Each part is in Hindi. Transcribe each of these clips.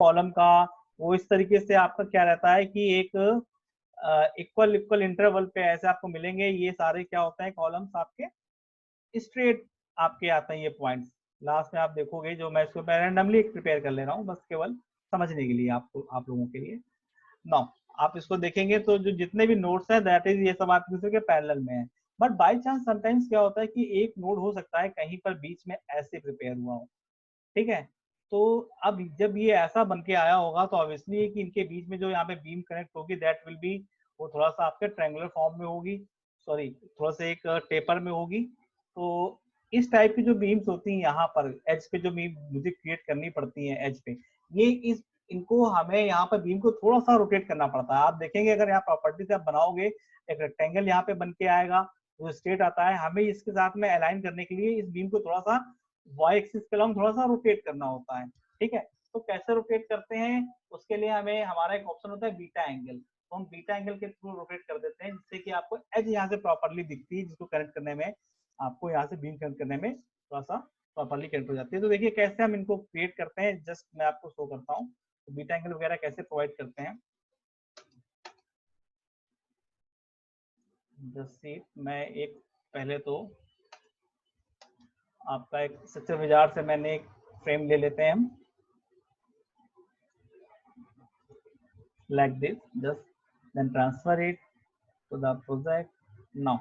कॉलम का वो इस तरीके से आपका क्या रहता है कि एक इक्वल इक्वल इंटरवल पे ऐसे आपको मिलेंगे। ये सारे क्या होते हैं कॉलम्स आपके स्ट्रेट आपके आते हैं ये पॉइंट्स। लास्ट में आप देखोगे जो मैं इसको रैंडमली प्रिपेयर कर ले रहा हूँ बस केवल समझने के लिए आपको, आप लोगों के लिए। नाउ आप इसको देखेंगे तो जो जितने भी नोड्स हैं दैट इज ये सब आप दूसरे के पैरेलल में है। बट बाय चांस समटाइम्स क्या होता है कि एक नोड हो सकता है कहीं पर बीच में ऐसे प्रिपेयर हुआ हो, ठीक है। तो अब जब ये ऐसा बन के आया होगा तो ऑब्वियसली कि इनके बीच में जो यहाँ पे बीम कनेक्ट होगी दैट विल बी वो थोड़ा सा आपके ट्रायंगुलर फॉर्म में होगी, सॉरी थोड़ा सा एक टेपर में होगी। तो इस टाइप की जो बीम्स होती हैं यहाँ पर एज पे जो बीम मुझे क्रिएट करनी पड़ती है एज पे, ये इस इनको हमें यहाँ पर बीम को थोड़ा सा रोटेट करना पड़ता है। आप देखेंगे अगर यहाँ प्रॉपर्टी से आप बनाओगे एक रेक्टेंगल यहाँ पे बन के आएगा जो स्ट्रेट आता है, हमें इसके साथ में अलाइन करने के लिए इस बीम को थोड़ा सा वाई एक्सिस के अलॉन्ग थोड़ा सा रोटेट करना होता है, ठीक है। तो कैसे रोटेट करते हैं उसके लिए हमें हमारा एक ऑप्शन होता है बीटा एंगल। तो हम बीटा एंगल के थ्रू रोटेट कर देते हैं जिससे कि आपको एज यहाँ से प्रॉपरली दिखती है, जिसको कनेक्ट करने में आपको यहाँ से बीम कनेक्ट करने में थोड़ा सा प्रॉपरली कनेक्ट हो जाती है। तो देखिए कैसे हम इनको क्रिएट करते हैं, जस्ट मैं आपको शो करता हूँ तो बीटा एंगल वगैरह कैसे प्रोवाइड करते हैं। जस्ट मैं एक पहले तो आपका एक स्ट्रक्चर विजार्ड से मैंने एक फ्रेम ले लेते हैं हम like this, just then transfer it to the project। now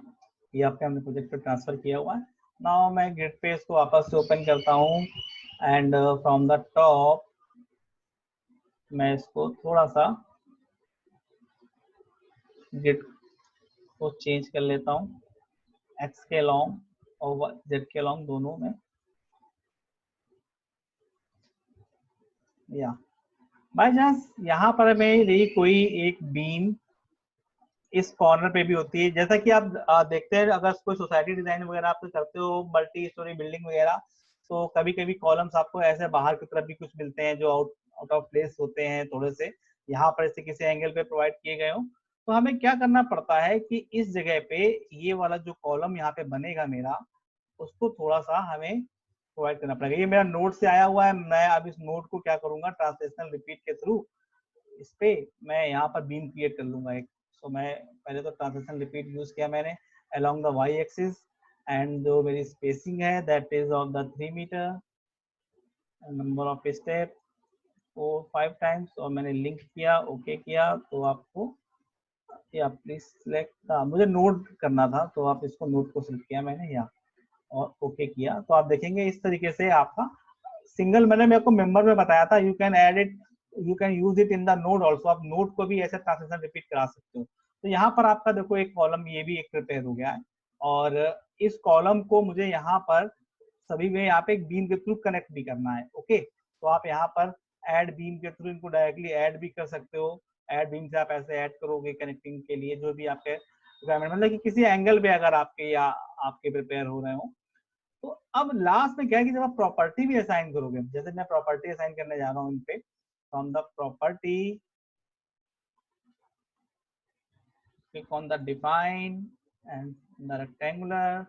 ये आपके हमने प्रोजेक्ट पे ट्रांसफर किया हुआ है। नाउ मैं ग्रिड पे इसको वापस से ओपन करता हूँ एंड फ्रॉम द टॉप मैं इसको थोड़ा सा ग्रिड को चेंज कर लेता हूँ एक्स के लॉन्ग और जेड के लॉन्ग दोनों में। या बाई चांस यहाँ पर मेरी कोई एक बीम इस कॉर्नर पे भी होती है, जैसा कि आप देखते हैं अगर कोई सोसाइटी डिजाइन वगैरह आप करते हो मल्टी स्टोरी बिल्डिंग वगैरह, तो कभी कभी कॉलम्स आपको ऐसे बाहर की तरफ भी कुछ मिलते हैं जो आउट ऑफ प्लेस होते हैं थोड़े से, यहाँ पर इसे किसी एंगल पे प्रोवाइड किए गए हो। तो हमें क्या करना पड़ता है कि इस जगह पे ये वाला जो कॉलम यहाँ पे बनेगा मेरा, उसको थोड़ा सा हमें प्रोवाइड करना पड़ेगा। ये मेरा नोट से आया हुआ है, मैं अब इस नोट को क्या करूंगा ट्रांसलेशनल रिपीट के थ्रू इस पे मैं यहाँ पर बीम क्रिएट कर लूंगा एक। सो मैं पहले तो ट्रांसलेशन रिपीट यूज किया मैंने along the Y axis and जो मेरी स्पेसिंग है that is of the 3 metre, number of step 4-5 times और मैंने लिंक किया ओके किया। तो आपको या प्लीज सिलेक्ट, मुझे नोट करना था तो आप इसको नोट को सिलेक्ट किया मैंने या और ओके किया। तो आप देखेंगे इस तरीके से आपका सिंगल, मैंने मेरे को मेंबर में बताया था you can add it, you can use it in the node also, आप नोड को भी ऐसे ट्रांसलेशन रिपीट करा सकते हो। तो यहाँ पर आपका देखो एक कॉलम ये भी एक प्रिपेयर हो गया है और इस कॉलम को मुझे यहाँ पर सभी में यहाँ पे एक बीम के थ्रू कनेक्ट भी करना है। ओके तो आप यहाँ पर ऐड बीम के थ्रू इनको डायरेक्टली ऐड भी कर सकते हो। ऐड बीम से आप ऐसे ऐड करोगे कनेक्टिंग के लिए जो भी आपके रिक्वायरमेंट, मतलब कि किसी एंगल पे अगर आपके या आपके प्रिपेयर हो रहे हो। तो अब लास्ट में क्या है कि जब आप प्रॉपर्टी भी असाइन करोगे, जैसे मैं प्रॉपर्टी असाइन करने जा रहा हूँ इन पे, from the property click on the define and the rectangular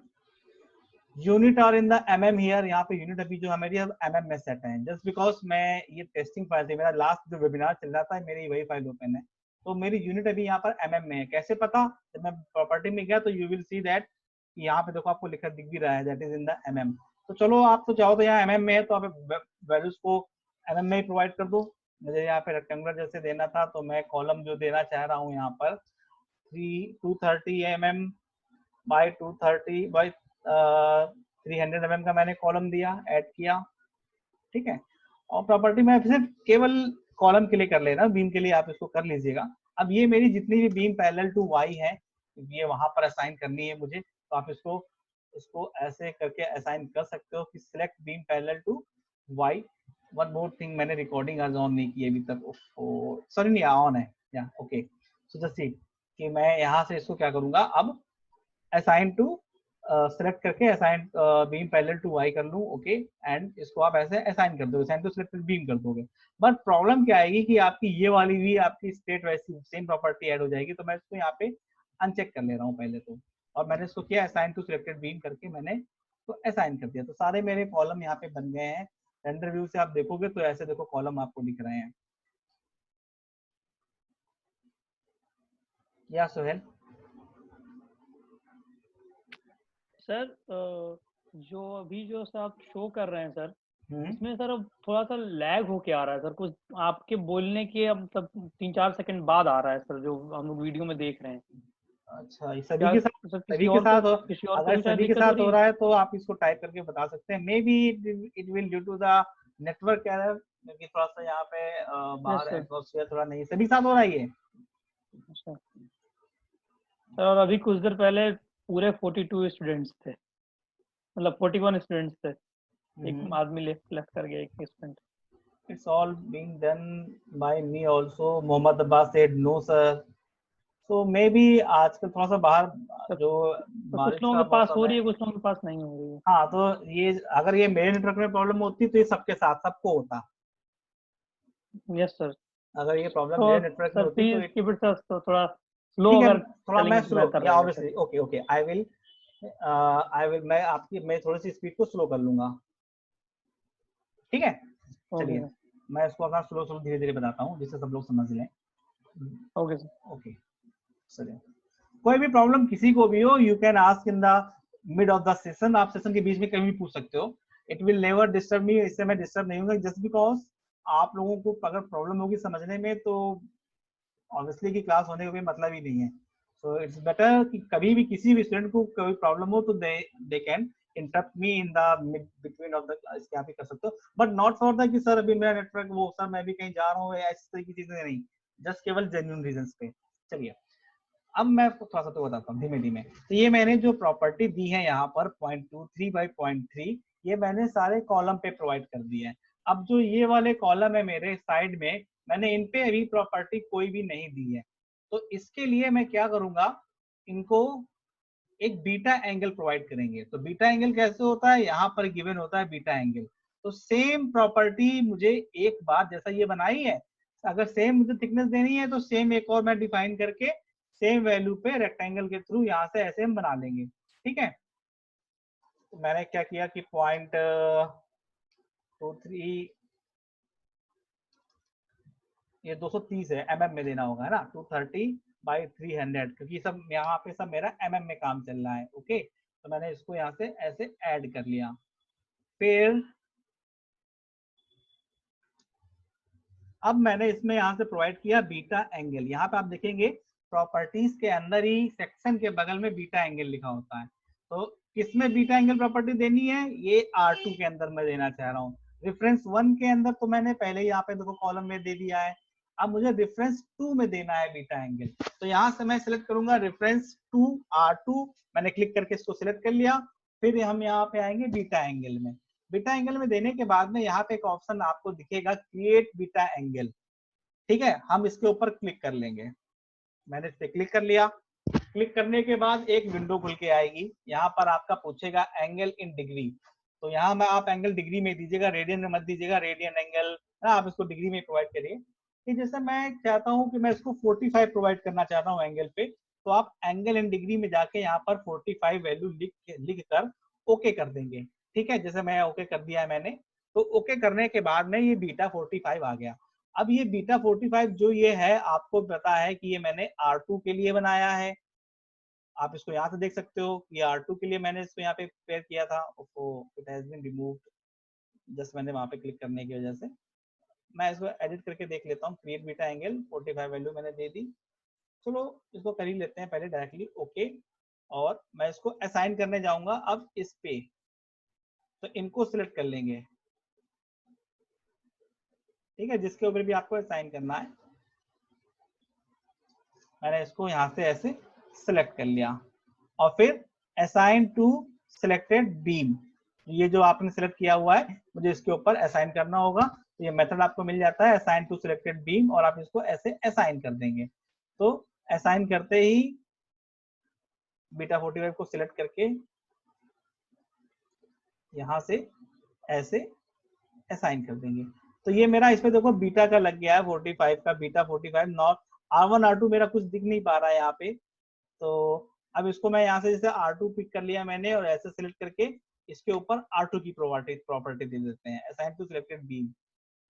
unit और इन द एमएम हियर, यहाँ पे यूनिट अभी जो हमारी एमएम में सेट है जस्ट बिकॉज मैं ये टेस्टिंग फाइल थी, मेरा लास्ट जो वेबिनार चल रहा था मेरी वही फाइल ओपन है। तो मेरी यूनिट अभी यहाँ पर एमएम में है। कैसे पता, जब मैं प्रॉपर्टी में गया तो यू विल सी दैट यहाँ पे देखो आपको लिखा दिख भी रहा है that is in the MM. तो चलो आप तो चाहो तो यहाँ एमएम में है तो आप वैल्यूज को एमएम में ही प्रोवाइड कर दो। मुझे यहाँ पे रेक्टेंगुलर जैसे देना था तो मैं कॉलम जो देना चाह रहा हूँ यहाँ पर 230 mm बाई 230 बाई 300 mm का मैंने कॉलम दिया, ऐड किया, ठीक है। और प्रॉपर्टी में सिर्फ केवल कॉलम के लिए कर लेना, बीम के लिए आप इसको कर लीजिएगा। अब ये मेरी जितनी भी बीम पैरेलल टू वाई है ये वहां पर असाइन करनी है मुझे, तो आप इसको इसको ऐसे करके असाइन कर सकते हो कि select beam parallel to Y. One more thing, मैंने रिकॉर्डिंग आज ऑन नहीं की अभी तक, सॉरी नहीं ऑन है या ओके। सो जस्ट सी कि मैं यहाँ से इसको क्या करूंगा अब असाइन टू सेलेक्ट करके assign beam parallel to Y कर लूं ओके एंड इसको आप ऐसे असाइन कर दो, असाइन टू सिलेक्टेड बीम कर दोगे। बट प्रॉब्लम क्या आएगी कि आपकी ये वाली भी आपकी स्टेट वैसी सेम प्रॉपर्टी ऐड हो जाएगी। तो मैं इसको यहाँ पे अनचेक कर ले रहा हूँ पहले तो, और मैंने इसको किया असाइन टू सिलेक्टेड बीम करके मैंने तो असाइन कर दिया। तो सारे मेरे कॉलम यहाँ पे बन गए हैं रेंडर व्यू से आप देखोगे तो ऐसे देखो कॉलम आपको दिख रहे हैं। या सोहेल? सर जो अभी जो सर आप शो कर रहे हैं सर, हम्म। इसमें सर अब थोड़ा सा लैग होके आ रहा है सर, कुछ आपके बोलने के अब तब 3-4 सेकंड बाद आ रहा है सर, जो हम लोग वीडियो में देख रहे हैं। अच्छा, ये सभी क्या के साथ, सर सभी के साथ हो? किसी और को अगर भी शायद सभी के दिक्कत हो साथ रही हो है? रहा है तो आप इसको टाइप करके बता सकते हैं। Maybe it will due to the network error, क्योंकि थोड़ा सा यहाँ पे यस बाहर सर। एटमॉस्फेयर थोड़ा नहीं, सभी के साथ हो रहा है ये। अच्छा सर, और अभी कुछ देर पहले पूरे 42 स्टूडेंट्स थे, मतलब 41 स्टूडेंट्स थे, एक आदमी लेफ्ट कर गया, एक student. It's all being done by me also. Mohammad Abbas said no sir. So maybe आजकल थोड़ा सा बाहर तो, जो तो कुछ बारिश लोगों का के पास मौसम हो है, रही है, कुछ लोगों के पास नहीं हो रही है। हाँ, तो ये अगर ये मेरे नेटवर्क में प्रॉब्लम होती तो ये सबके साथ सबको होता। Yes sir. अगर ये प्रॉब्लम तो मेरे नेटवर्क में सर होती तो प्लीज कीप इट सर, तो थोड़ा स्लो ठीक है, अगर थोड़ा मैं चलेंगे तो स्लो, बेहतर या रहेगा sir. Obviously, okay okay, I will मैं थोड़ी सी स्पीड को स्लो कर लूंगा, ठीक है? ओके चलिए, सर। मैं इसको अपना स्लो स्लो धीरे धीरे बताता हूँ जिससे सब लोग समझ लें। Okay sir. ओके, चलिए, कोई भी प्रॉब्लम किसी को भी हो, you can ask in the mid of the session. आप सेशन के बीच में कभी भी पूछ सकते हो। It will never disturb me, इससे मैं डिस्टर्ब नहीं होगा, जस्ट बिकॉज आप लोगों को अगर प्रॉब्लम होगी समझने में तो ऑब्वियसली की क्लास होने का कोई मतलब ही नहीं है। सो इट्स बेटर कि कभी भी किसी भी स्टूडेंट को कोई प्रॉब्लम हो तो they can interrupt me in the mid between of the class, क्या भी कर सकते हो, बट नॉट फॉर द कि सर अभी मेरा नेटवर्क वो, सर मैं भी कहीं जा रहा हूँ, ऐसी तरह की चीजें नहीं, जस्ट केवल जेन्युइन रीजंस पे। चलिए, अब मैं थोड़ा सा तो बताता हूँ धीमे धीमे। तो ये मैंने जो प्रॉपर्टी दी है यहाँ पर 0.23 बाई 0.3, ये मैंने सारे कॉलम पे प्रोवाइड कर दिए हैं। अब जो ये वाले कॉलम है मेरे साइड में, मैंने इन पे अभी प्रॉपर्टी कोई भी नहीं दी है। तो इसके लिए मैं क्या करूंगा, इनको एक बीटा एंगल प्रोवाइड करेंगे। तो बीटा एंगल कैसे होता है, यहाँ पर गिवन होता है बीटा एंगल। तो सेम प्रॉपर्टी मुझे एक बार जैसा ये बनाई है, अगर सेम मुझे थिकनेस देनी है तो सेम एक और मैं डिफाइन करके सेम वैल्यू पे रेक्टेंगल के थ्रू यहाँ से ऐसे हम बना लेंगे, ठीक है? तो मैंने क्या किया कि 0.23, ये 230 है, एमएम में देना होगा, है ना? 230 बाई 300, क्योंकि सब यहाँ पे सब मेरा एमएम में काम चल रहा है। ओके, तो मैंने इसको यहाँ से ऐसे ऐड कर लिया। फिर अब मैंने इसमें यहाँ से प्रोवाइड किया बीटा एंगल। यहाँ पे आप देखेंगे प्रॉपर्टीज के अंदर ही सेक्शन के बगल में बीटा एंगल लिखा होता है। तो किसमें बीटा एंगल प्रॉपर्टी देनी है, ये R2 के अंदर मैं देना चाह रहा हूँ। रेफरेंस 1 के अंदर तो मैंने पहले यहाँ पे देखो कॉलम में दे दिया है। अब मुझे रेफरेंस 2 में देना है बीटा एंगल। तो यहाँ से मैं सिलेक्ट करूंगा रेफरेंस 2 R2, मैंने क्लिक करके इसको सिलेक्ट कर लिया। फिर हम यहाँ पे आएंगे बीटा एंगल में। बीटा एंगल में देने के बाद में यहाँ पे एक ऑप्शन आपको दिखेगा क्रिएट बीटा एंगल, ठीक है? हम इसके ऊपर क्लिक कर लेंगे। मैंने इस पे क्लिक कर लिया। क्लिक करने के बाद एक विंडो खुल के आएगी, यहाँ पर आपका पूछेगा एंगल इन डिग्री। तो यहाँ में आप एंगल डिग्री में दीजिएगा, रेडियन में मत दीजिएगा, रेडियन एंगल ना, आप इसको डिग्री में प्रोवाइड करिए। कि जैसे मैं चाहता हूँ कि मैं इसको 45 प्रोवाइड करना चाहता हूँ एंगल पे, तो आप एंगल इन डिग्री में जाके यहाँ पर 45 वैल्यू लिख कर ओके कर देंगे, ठीक है? जैसे मैं ओके कर दिया है मैंने, तो ओके करने के बाद में ये बीटा 45 आ गया। अब ये बीटा 45 जो ये है, आपको पता है कि ये मैंने R2 के लिए बनाया है। आप इसको यहाँ से देख सकते हो, ये R2 के लिए मैंने इसको यहाँ पे प्रिपेयर किया था। It has been removed, just मैंने वहां पे क्लिक करने की वजह से। मैं इसको एडिट करके देख लेता हूँ। क्रिएट बीटा एंगल 45 वैल्यू मैंने दे दी। चलो इसको कर ही लेते हैं पहले डायरेक्टली, ओके। और मैं इसको असाइन करने जाऊंगा अब इस पे, तो इनको सिलेक्ट कर लेंगे, ठीक है? जिसके ऊपर भी आपको असाइन करना है। मैंने इसको यहाँ से ऐसे सिलेक्ट कर लिया और फिर असाइन टू सिलेक्टेड बीम, ये जो आपने सिलेक्ट किया हुआ है मुझे इसके ऊपर असाइन करना होगा। तो ये मेथड आपको मिल जाता है असाइन टू सिलेक्टेड बीम, और आप इसको ऐसे असाइन कर देंगे। तो असाइन करते ही बीटा 45 को सिलेक्ट करके यहाँ से ऐसे असाइन कर देंगे। तो ये मेरा इसमें देखो बीटा का लग गया है 45 का, बीटा 45 नॉट R1 R2 मेरा कुछ दिख नहीं पा रहा है यहाँ पे। तो अब इसको मैं यहाँ से जैसे R2 पिक कर लिया मैंने और ऐसे सिलेक्ट करके इसके ऊपर R2 की प्रॉपर्टी दे देते हैं, असाइन टू सिलेक्टेड बीम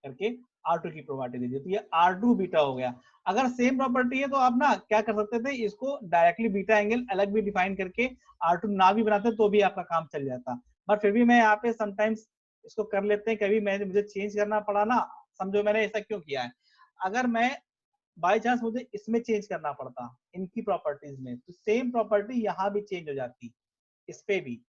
करके R2 की प्रॉपर्टी दे दी, तो ये R2 बीटा हो गया। अगर सेम प्रॉपर्टी है तो आप ना क्या कर सकते थे, इसको डायरेक्टली बीटा एंगल अलग भी डिफाइन करके R2 ना भी बनाते तो भी आपका काम चल जाता, बट फिर भी मैं यहाँ पे समटाइम्स इसको कर लेते हैं, कभी मुझे चेंज करना पड़ा ना, समझो मैंने ऐसा क्यों किया है, अगर मैं बाय चांस मुझे इसमें चेंज करना पड़ता इनकी प्रॉपर्टीज में, तो सेम प्रॉपर्टी यहाँ भी चेंज हो जाती इस पे भी।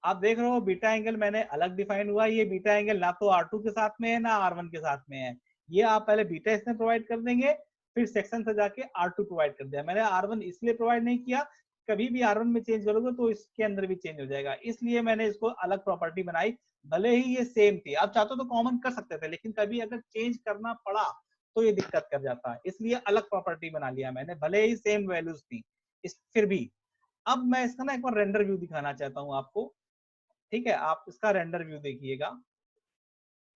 आप देख रहे हो बीटा एंगल मैंने अलग डिफाइन हुआ, ये बीटा एंगल ना तो R2 के साथ में है ना R1 के साथ में है, ये आप पहले बीटा इसमें प्रोवाइड कर देंगे, फिर सेक्शन से जाके R2 प्रोवाइड कर दिया। मैंने R1 इसलिए प्रोवाइड नहीं किया, कभी भी R1 में चेंज करोगे तो इसके अंदर भी चेंज हो जाएगा, इसलिए मैंने इसको अलग प्रॉपर्टी बनाई, भले ही ये सेम थी। आप चाहते तो कॉमन कर सकते थे, लेकिन कभी अगर चेंज करना पड़ा तो ये दिक्कत कर जाता है, इसलिए अलग प्रॉपर्टी बना लिया मैंने, भले ही सेम वैल्यूज थी इस फिर भी। अब मैं इसका ना एक बार रेंडर व्यू दिखाना चाहता हूँ आपको, ठीक है, आप इसका रेंडर व्यू देखिएगा।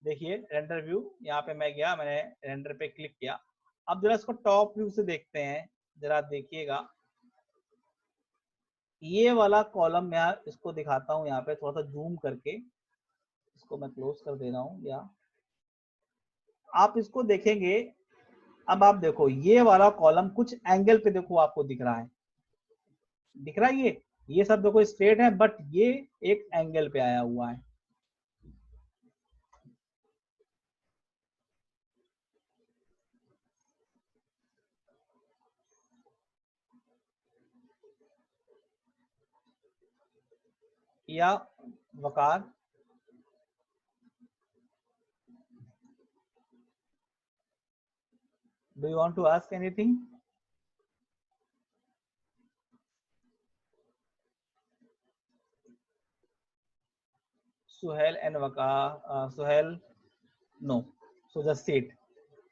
देखिए रेंडर व्यू, यहाँ पे मैं गया, मैंने रेंडर पे क्लिक किया, अब जरा इसको टॉप व्यू से देखते हैं, जरा देखिएगा ये वाला कॉलम मैं इसको दिखाता हूँ, यहाँ पे थोड़ा सा जूम करके इसको मैं क्लोज कर दे रहा हूँ, या आप इसको देखेंगे। अब आप देखो ये वाला कॉलम कुछ एंगल पे देखो आपको दिख रहा है, दिख रहा है, ये सब देखो स्ट्रेट है, बट ये एक एंगल पे आया हुआ है। या Waqar, do you want to ask anything? Suhail and Waqar, Suhail no, so just sit.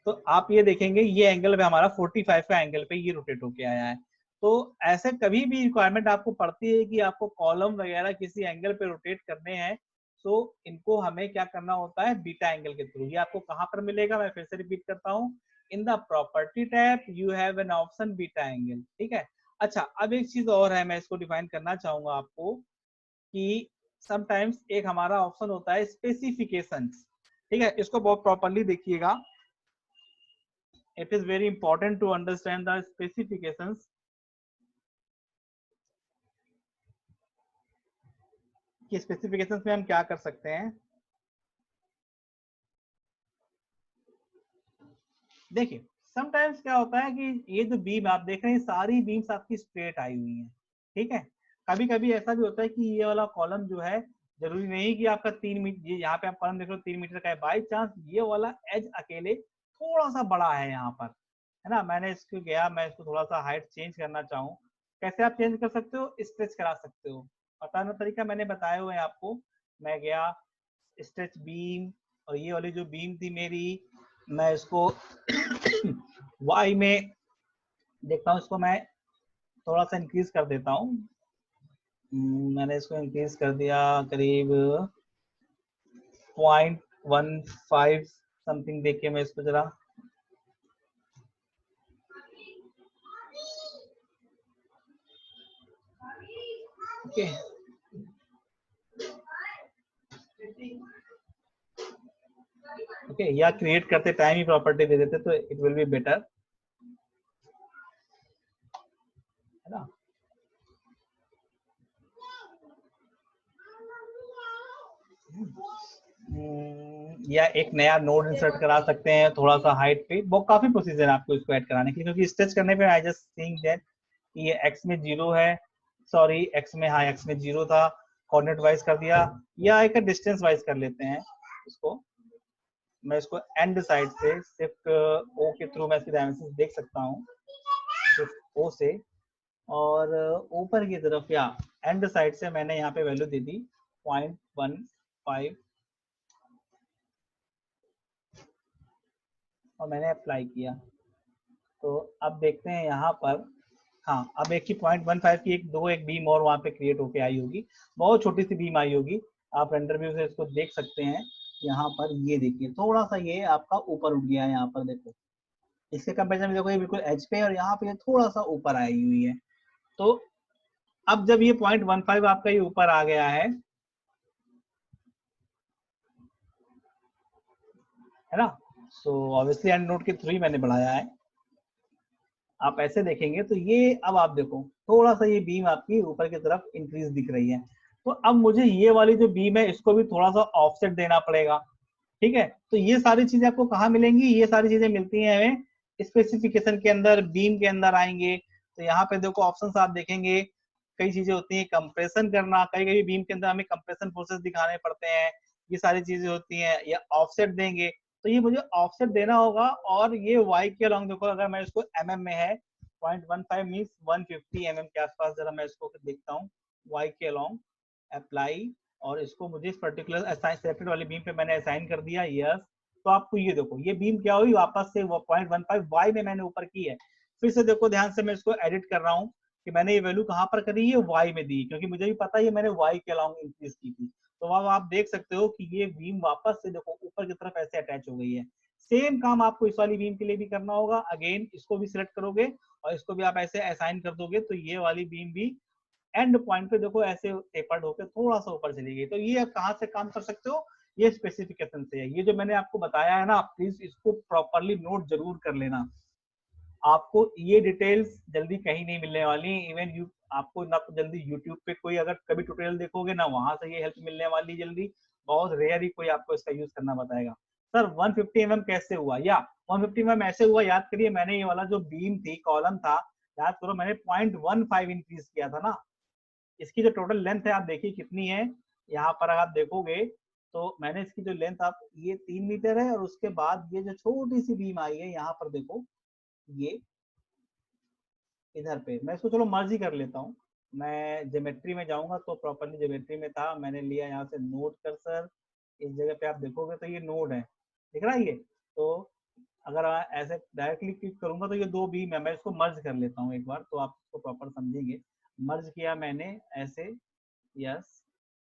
तो आप ये देखेंगे ये एंगल पे हमारा 45 का एंगल पे ये रोटेट होके आया है। तो ऐसे कभी भी रिक्वायरमेंट आपको पड़ती है कि आपको कॉलम वगैरह किसी एंगल पे रोटेट करने हैं, तो इनको हमें क्या करना होता है, बीटा एंगल के थ्रू। ये आपको कहाँ पर मिलेगा, मैं फिर से रिपीट करता हूँ, in the property tab you have an option beta angle, ठीक है। अच्छा, अब एक चीज और है, मैं इसको डिफाइन करना चाहूंगा आपको कि समटाइम्स एक हमारा ऑप्शन होता है स्पेसिफिकेशंस, ठीक है, इसको बहुत प्रॉपर्ली देखिएगा। It is very important to understand the specifications. कि स्पेसिफिकेशंस में हम क्या कर सकते हैं। देखिए समटाइम्स क्या होता है कि ये जो बीम आप देख रहे हैं सारी बीम्स आपकी स्ट्रेट आई हुई हैं, ठीक है। कभी कभी ऐसा भी होता है कि ये वाला कॉलम जो है जरूरी नहीं कि आपका 3 मीटर, ये यहाँ पे आप कॉलम देख रहे हो 3 मीटर का है, बाई चांस ये वाला एज अकेले थोड़ा सा बड़ा है यहाँ पर, है ना। मैंने इसको गया, मैं इसको थोड़ा सा हाइट चेंज करना चाहूँ, कैसे आप चेंज कर सकते हो, स्ट्रेच करा सकते हो, बताना तरीका मैंने बताया हुआ है आपको। मैं गया स्ट्रेच बीम, और ये वाली जो बीम थी मेरी, मैं इसको वाई में देखता हूँ, इसको मैं थोड़ा सा इंक्रीज कर देता हूँ। मैंने इसको इंक्रीज कर दिया करीब 0.15 समथिंग, देख के मैं इसको जरा, ओके ओके, या क्रिएट करते टाइम ही प्रॉपर्टी दे देते तो इट विल बी बेटर, है ना। या एक नया नोड इंसर्ट करा सकते हैं थोड़ा सा हाइट पे, वो काफी प्रोसीजर है आपको इसको ऐड कराने के लिए, क्योंकि स्ट्रेच करने पे आई जस्ट थिंक दैट ये एक्स में 0 है, सॉरी एक्स में, हाँ एक्स में 0 था, कोऑर्डिनेट वाइज कर दिया, या एक डिस्टेंस वाइज कर लेते हैं इसको। मैं इसको एंड साइड से सिर्फ ओ के थ्रू मैं इसकी डायमेंशन देख सकता हूँ, सिर्फ ओ से, और ऊपर की तरफ या एंड साइड से मैंने यहाँ पे वैल्यू दे दी 0.15 और मैंने अप्लाई किया। तो अब देखते हैं यहाँ पर, हाँ अब एक ही 0.15 की एक बीम और वहाँ पे क्रिएट होके आई होगी, बहुत छोटी सी बीम आई होगी, आप रेंडर व्यू से इसको देख सकते हैं। यहाँ पर ये देखिए थोड़ा सा ये आपका ऊपर उठ गया है, यहाँ पर देखो इसके कंपेरिजन में देखो ये बिल्कुल एज पे, और यहाँ पे थोड़ा सा ऊपर आई हुई है। तो अब जब ये 0.15 आपका ये ऊपर आ गया है ना, सो ऑब्वियसली एंड नोट के थ्रू ही मैंने बढ़ाया है। आप ऐसे देखेंगे तो ये, अब आप देखो थोड़ा सा ये बीम आपकी ऊपर की तरफ इंक्रीज दिख रही है। तो अब मुझे ये वाली जो बीम है इसको भी थोड़ा सा ऑफसेट देना पड़ेगा, ठीक है। तो ये सारी चीजें आपको कहाँ मिलेंगी, ये सारी चीजें मिलती हैं हमें स्पेसिफिकेशन के अंदर, बीम के अंदर आएंगे। तो यहाँ पे देखो ऑप्शंस आप देखेंगे, कई चीजें होती हैं, कंप्रेशन करना, कई कई बीम के अंदर हमें कंप्रेशन प्रोसेस दिखाने पड़ते हैं, ये सारी चीजें होती हैं, या ऑफसेट देंगे। तो ये मुझे ऑफसेट देना होगा, और ये वाई के अलॉन्ग देखो, अगर मैं इसको एमएम में है 0.15 मीन्स 150 mm के आसपास, जरा मैं इसको देखता हूँ वाई के अलॉन्ग अप्लाई, और इसको मुझे इस पर्टिकुलर सेलेक्टेड वाली बीम पे मैंने असाइन कर दिया, यस। तो आपको ये देखो ये बीम क्या हुई, वापस से 0.15 वाई में मैंने ऊपर की है। फिर से देखो ध्यान से, मैं इसको एडिट कर रहा हूँ कि मैंने ये वैल्यू कहाँ पर करी है, वाई में दी, क्योंकि मुझे भी पता है ये मैंने वाई के अलॉन्ग इंक्रीज की थी। तो वहां आप देख सकते हो कि ये बीम वापस से देखो ऊपर की तरफ ऐसे अटैच हो गई है। सेम काम आपको इस वाली बीम के लिए भी करना होगा। अगेन इसको भी सिलेक्ट करोगे और इसको भी आप ऐसे असाइन कर दोगे, तो ये वाली बीम भी एंड पॉइंट पे देखो ऐसे टेपर्ड होकर थोड़ा सा ऊपर चली गई। तो ये आप कहाँ से काम कर सकते हो, ये स्पेसिफिकेशन से है। ये जो मैंने आपको बताया है ना, प्लीज इसको प्रॉपरली नोट जरूर कर लेना। आपको ये डिटेल्स जल्दी कहीं नहीं मिलने वाली, इवन यू आपको ना तो जल्दी यूट्यूब पे कोई अगर कभी ट्यूटोरियल देखोगे ना, वहां से ये हेल्प मिलने वाली जल्दी, बहुत रेयर ही कोई आपको इसका यूज करना बताएगा। सर 150 mm कैसे हुआ, या 150 mm ऐसे हुआ, याद करिए मैंने ये वाला जो बीम थी, कॉलम था, याद करो मैंने 0.15 इंक्रीज किया था ना। इसकी जो टोटल लेंथ है आप देखिए कितनी है, यहाँ पर अगर आप देखोगे तो मैंने इसकी जो लेंथ, आप ये 3 मीटर है, और उसके बाद ये जो छोटी सी बीम आई है यहाँ पर देखो, ये इधर पे, मैं इसको चलो मर्ज ही कर लेता हूँ। मैं ज्योमेट्री में जाऊंगा तो प्रॉपरली ज्योमेट्री में था, मैंने लिया यहाँ से नोड कर्सर, इस जगह पे आप देखोगे तो ये नोड है, दिख रहा है ये। तो अगर ऐसे डायरेक्टली क्लिक करूंगा तो ये दो बीम है, मैं इसको मर्ज कर लेता हूँ एक बार तो आप इसको प्रॉपर समझेंगे। मर्ज किया मैंने ऐसे, यस।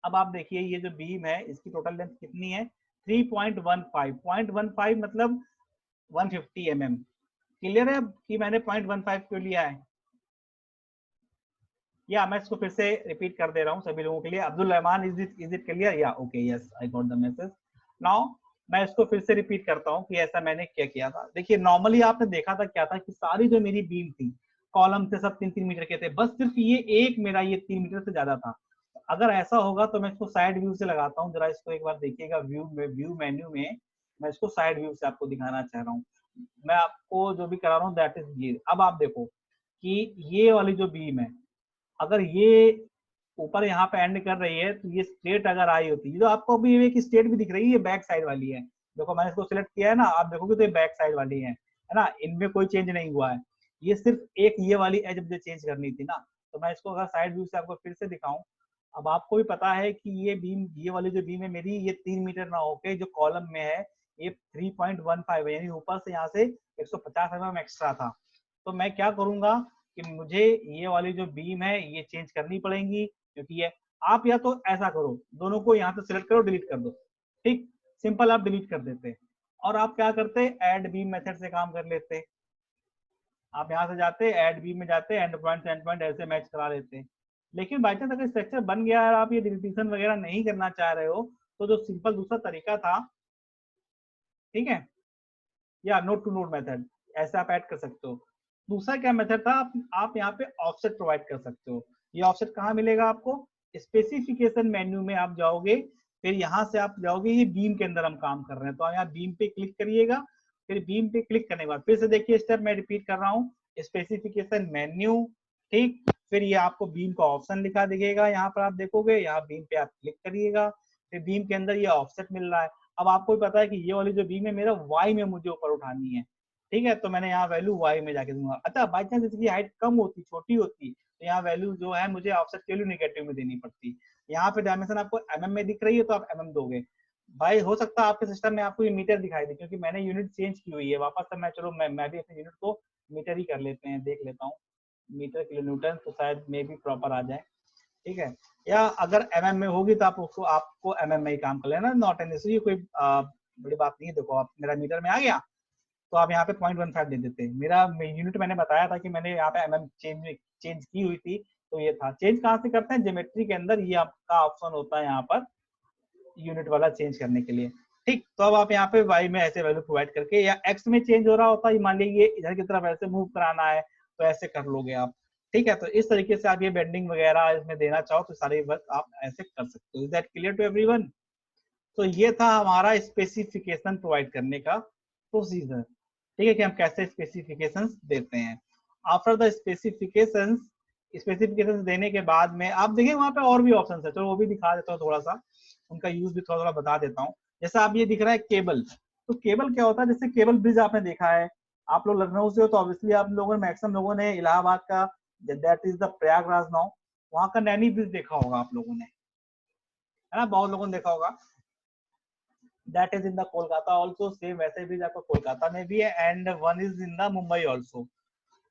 अब आप देखिए ये जो बीम है इसकी टोटल लेंथ कितनी है, 3.15, 0.15 मतलब 150 mm। क्लियर है कि मैंने 0.15 क्यों लिया है, या मैं इसको फिर से रिपीट कर दे रहा हूँ सभी लोगों के लिए। Abdul Rahman, is it clear, या okay, yes I got the message now. मैं इसको फिर से रिपीट करता हूँ कि ऐसा मैंने क्या किया था। देखिए नॉर्मली आपने देखा था क्या था कि सारी जो मेरी बीम थी, कॉलम थे, सब 3-3 मीटर के थे, बस सिर्फ ये एक मेरा ये 3 मीटर से ज्यादा था। अगर ऐसा होगा तो मैं इसको साइड व्यू से लगाता हूँ, जरा इसको एक बार देखिएगा, व्यू में, व्यू मेन्यू में मैं इसको साइड व्यू से आपको दिखाना चाह रहा हूँ। मैं आपको जो भी करा रहा हूँ दैट इज ये। अब आप देखो कि ये वाली जो बीम है, अगर ये ऊपर यहाँ पे एंड कर रही है तो ये स्ट्रेट अगर आई होती है, जो आपको अभी एक स्ट्रेट भी दिख रही है, ये बैक साइड वाली है। देखो मैंने इसको सिलेक्ट किया है ना, आप देखोगे तो ये बैक साइड वाली है ना, इनमें कोई चेंज नहीं हुआ है। ये सिर्फ एक ये वाली एज मुझे चेंज करनी थी ना। तो मैं इसको अगर साइड व्यू से आपको फिर से दिखाऊं, अब आपको भी पता है कि ये बीम, ये वाली जो बीम है मेरी, ये 3 मीटर ना होके जो कॉलम में है ये 3.15 है, यानी ऊपर से यहाँ से 150 mm एक्स्ट्रा था। तो मैं क्या करूंगा कि मुझे ये वाली जो बीम है ये चेंज करनी पड़ेगी, क्योंकि ये, आप या तो ऐसा करो, दोनों को यहाँ से सिलेक्ट करो, डिलीट कर दो, ठीक, सिंपल आप डिलीट कर देते, और आप क्या करते, ऐड बीम मेथड से काम कर लेते। आप यहाँ से जाते, ऐड बीम में जाते, एंड पॉइंट से एंड पॉइंट ऐसे मैच करा लेते। लेकिन बाई चांस अगर स्ट्रक्चर बन गया है, आप ये डिलीटेशन वगैरह नहीं करना चाह रहे हो, तो जो सिंपल दूसरा तरीका था, ठीक है, या नोड टू नोड मेथड, ऐसे आप ऐड कर सकते हो। दूसरा क्या मेथड था, आप यहाँ पे ऑफसेट प्रोवाइड कर सकते हो। ये ऑफसेट कहाँ मिलेगा आपको, स्पेसिफिकेशन मेन्यू में आप जाओगे, फिर यहाँ से आप जाओगे, ये बीम के अंदर हम काम कर रहे हैं तो यहाँ बीम पे क्लिक करिएगा। फिर बीम पे क्लिक करने के बाद फिर से देखिए स्टेप मैं रिपीट कर रहा हूँ, स्पेसिफिकेशन मेन्यू, ठीक, फिर ये आपको बीम का ऑप्शन लिखा दिखेगा, यहाँ पर आप देखोगे, यहाँ बीम पे आप क्लिक करिएगा, फिर बीम के अंदर ये ऑफसेट मिल रहा है। अब आपको भी पता है कि ये वाली जो बीम है मेरा वाई में मुझे ऊपर उठानी है, ठीक है, तो मैंने यहाँ वैल्यू वाई में जाके दूंगा। अच्छा बाई चांस इसकी हाइट कम होती, छोटी होती, तो यहाँ वैल्यू जो है मुझे ऑफसेट के लिए नेगेटिव में देनी पड़ती। यहाँ पे डायमेंशन आपको एमएम में दिख रही है तो आप एमएम दोगे। भाई हो सकता है आपके सिस्टम में आपको ये मीटर दिखाई दे, क्योंकि मैंने यूनिट चेंज की हुई है वापस से। मैं चलो मैं भी अपने यूनिट को मीटर ही कर लेते हैं, देख लेता हूँ मीटर किलो न्यूटन, तो शायद मे भी प्रॉपर आ जाए, ठीक है। या अगर एमएम में होगी तो आप उसको, आपको एमएम में ही काम कर लेना, नॉट एन इशू, ये कोई बड़ी बात नहीं है। देखो आप मेरा मीटर में आ गया, तो आप यहाँ पे 0.15 दे देते। मेरा यूनिट मैंने बताया था कि मैंने यहाँ पे mm चेंज की हुई थी, तो ये था। चेंज कहाँ से करते हैं? ज्योमेट्री के अंदर ये आपका ऑप्शन होता है यहाँ पर यूनिट वाला चेंज करने के लिए। ठीक, तो अब आप यहाँ पे y में ऐसे वैल्यू प्रोवाइड करके, या x में चेंज हो रहा होता है, मान लीजिए इधर की तरफ ऐसे मूव कराना है तो ऐसे कर लोगे आप। ठीक है, तो इस तरीके से आप ये बेंडिंग वगैरह इसमें देना चाहो तो सारे वर्क आप ऐसे कर सकते हो। Is that clear to everyone? तो ये था हमारा स्पेसिफिकेशन प्रोवाइड करने का प्रोसीजर। ठीक है, कि हम कैसे स्पेसिफिकेशंस देते हैं। आफ्टर द स्पेसिफिकेशंस देने के बाद में आप देखिए वहां पे और भी ऑप्शन है, तो वो भी दिखा देता हूँ थोड़ा सा, उनका यूज भी थोड़ा थोड़ा बता देता हूँ। जैसे आप ये दिख रहा है केबल, तो केबल क्या होता है? जैसे केबल ब्रिज आपने देखा है, आप लोग लखनऊ से हो तो ऑब्वियसली आप लोगों ने, मैक्सिमम लोगों ने इलाहाबाद का, that is the Prayagraj now, वहां का नैनी ब्रिज देखा होगा आप लोगों ने, है ना? बहुत लोगों ने देखा होगा। That is in the Kolkata also, same वैसे ब्रिज आपका कोलकाता में भी है, and one is in the Mumbai also.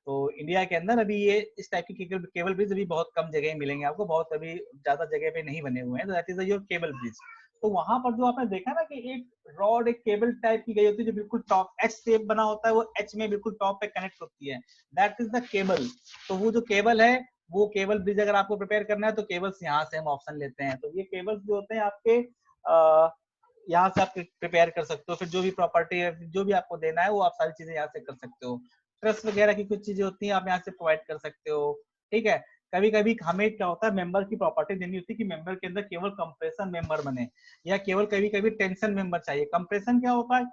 तो इंडिया के अंदर अभी ये इस टाइप की केबल ब्रिज अभी बहुत कम जगह मिलेंगे आपको, बहुत अभी ज्यादा जगह पे नहीं बने हुए हैं। That is your cable bridge. तो वहां पर जो आपने देखा ना कि एक रॉड, एक केबल टाइप की गई होती है जो बिल्कुल टॉप एच शेप बना होता है, वो एच में बिल्कुल टॉप पे कनेक्ट होती है, दैट इज द केबल। तो वो जो केबल है, वो केबल ब्रिज अगर आपको प्रिपेयर करना है तो केबल्स यहाँ से हम ऑप्शन लेते हैं। तो ये केबल्स जो होते हैं आपके यहाँ से आप प्रिपेयर कर सकते हो। फिर जो भी प्रॉपर्टी है, जो भी आपको देना है, वो आप सारी चीजें यहाँ से कर सकते हो। ट्रस्ट वगैरह की कुछ चीजें होती हैं आप यहाँ से प्रोवाइड कर सकते हो। ठीक है, कभी कभी हमें क्या होता है, मेंबर की प्रॉपर्टी देनी होती है कि मेंबर के अंदर केवल कंप्रेशन मेंबर बने, या केवल कभी कभी टेंशन मेंबर चाहिए। कंप्रेशन क्या होता है?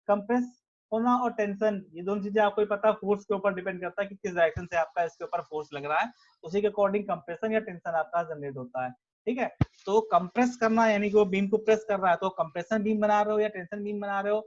कंप्रेस होना और टेंशन, ये दोनों चीजें आपको पता है, फोर्स के ऊपर डिपेंड करता है कि किस डायरेक्शन से आपका इसके ऊपर फोर्स लग रहा है, उसी के अकॉर्डिंग कंप्रेशन या टेंशन आपका जनरेट होता है। ठीक है, तो कंप्रेस करना यानी कि वो बीम को प्रेस कर रहा है, तो कंप्रेशन बीम बना रहे हो या टेंशन बीम बना रहे हो,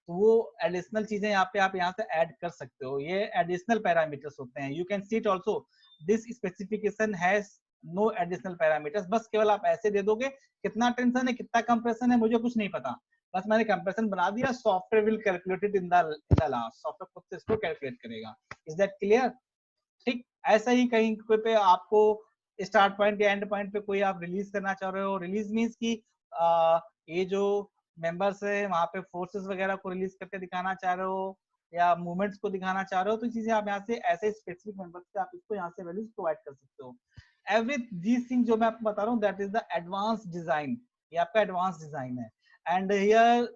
तो वो एडिशनल चीजें यहाँ पे आप यहाँ से ऐड कर सकते हो। ये एडिशनल पैरामीटर्स होते हैं। You can see it also, this specification has no additional parameters. बस केवल आप ऐसे दे दोगे कितना टेंशन है, कितना कंप्रेशन है, मुझे कुछ नहीं पता, बस मैंने कंप्रेशन बना दिया, software will calculate it in the last, software खुद से इसको कैलकुलेट करेगा। Is that clear? ठीक, ऐसा ही कहीं पे आपको स्टार्ट पॉइंट या एंड पॉइंट पे कोई आप रिलीज करना चाह रहे हो, रिलीज मीन्स की ये जो मेंबर्स है वहां पे फोर्सेस वगैरह को रिलीज करके दिखाना चाह रहे हो, या मूवमेंट्स को दिखाना चाह रहे हो, तो चीजें आप यहाँ से ऐसे स्पेसिफिक मेंबर्स से आप इसको यहाँ से वैल्यूज प्रोवाइड कर सकते हो। एवरी दीज थिंग जो मैं आपको बता रहा हूँ, that is the advance design, ये आपका एडवांस डिजाइन है। And here